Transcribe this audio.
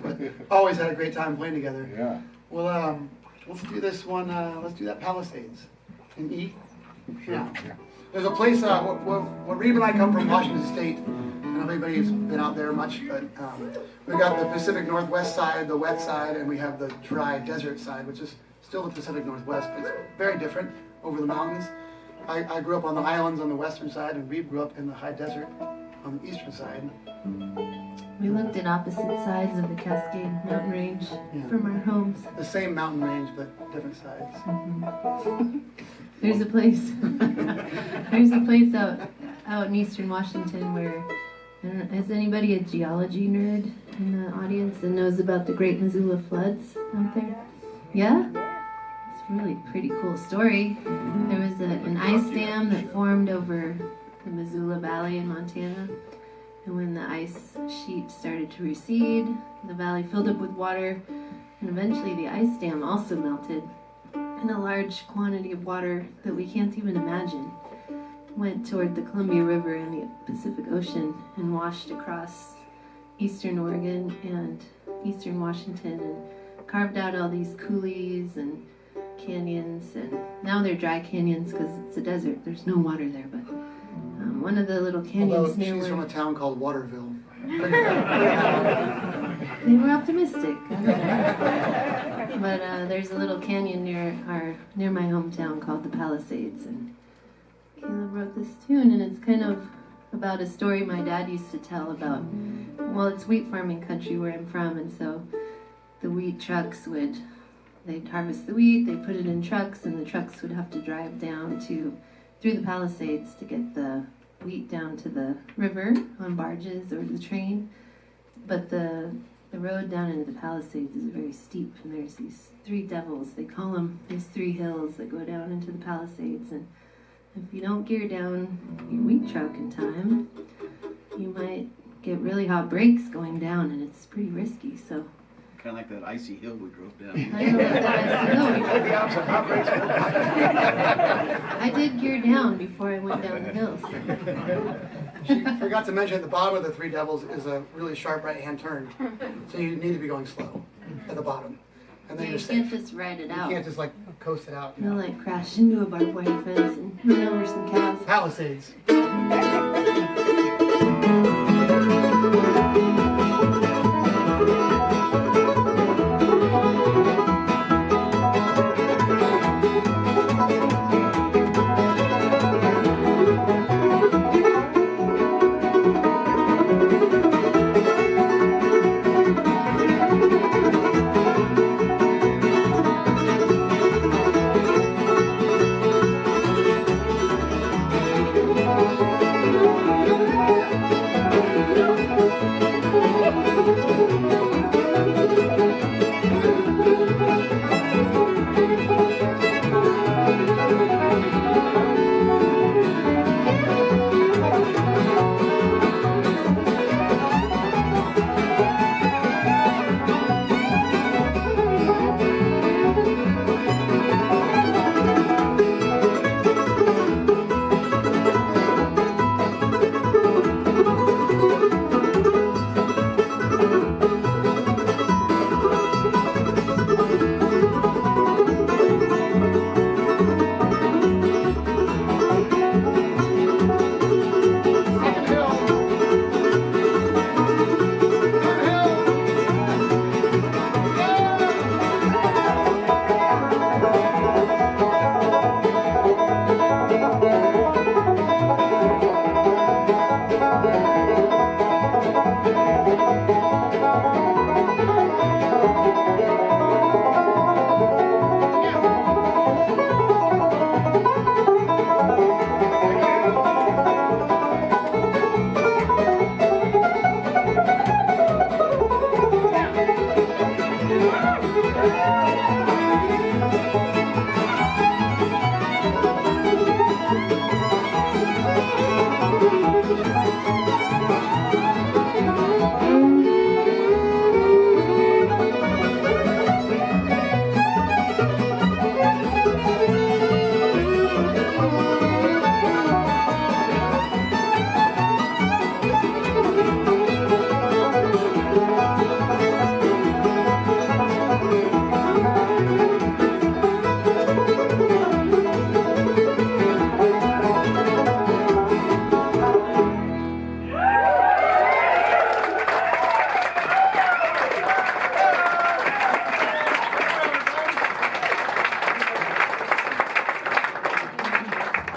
but always had a great time playing together. Yeah. Well, let's do this one. Let's do that Palisades in E. Sure. Yeah. There's a place. Where Reeb and I come from, Washington State. And everybody's been out there much, but we've got the Pacific Northwest side, the wet side, and we have the dry desert side, which is still the Pacific Northwest, but it's very different over the mountains. I grew up on the islands on the western side, and Reeb grew up in the high desert on the eastern side. We looked at opposite sides of the Cascade Mountain Range from our homes. The same mountain range, but different sides. Mm-hmm. There's a place. There's a place out in eastern Washington where. Is anybody a geology nerd in the audience and knows about the Great Missoula floods out there? Yeah? It's a really pretty cool story. There was an ice dam that formed over the Missoula Valley in Montana. And when the ice sheet started to recede, the valley filled up with water. And eventually the ice dam also melted. And a large quantity of water that we can't even imagine went toward the Columbia River and the Pacific Ocean and washed across eastern Oregon and eastern Washington and carved out all these coulees and canyons. And now they're dry canyons because it's a desert. There's no water there, but one of the little canyons near she's where from a town called Waterville. they were optimistic. But there's a little canyon near my hometown called the Palisades, and Caleb wrote this tune, and it's kind of about a story my dad used to tell about, well, it's wheat farming country where I'm from, and so the wheat trucks they'd harvest the wheat, they'd put it in trucks, and the trucks would have to drive down through the Palisades to get the wheat down to the river on barges or the train. But the road down into the Palisades is very steep, and there's these three devils, they call them, these three hills that go down into the Palisades, and if you don't gear down your wheat truck in time, you might get really hot brakes going down, and it's pretty risky. So kind of like that icy hill we drove down. I know about that icy hill. I did gear down before I went down the hills. She forgot to mention at the bottom of the Three Devils is a really sharp right-hand turn, so you need to be going slow at the bottom. And then You you're can't safe. just ride it You out. can't just like coast it out. You'll like crash into a barbed wire fence and run over some cows. Palisades. Palisades.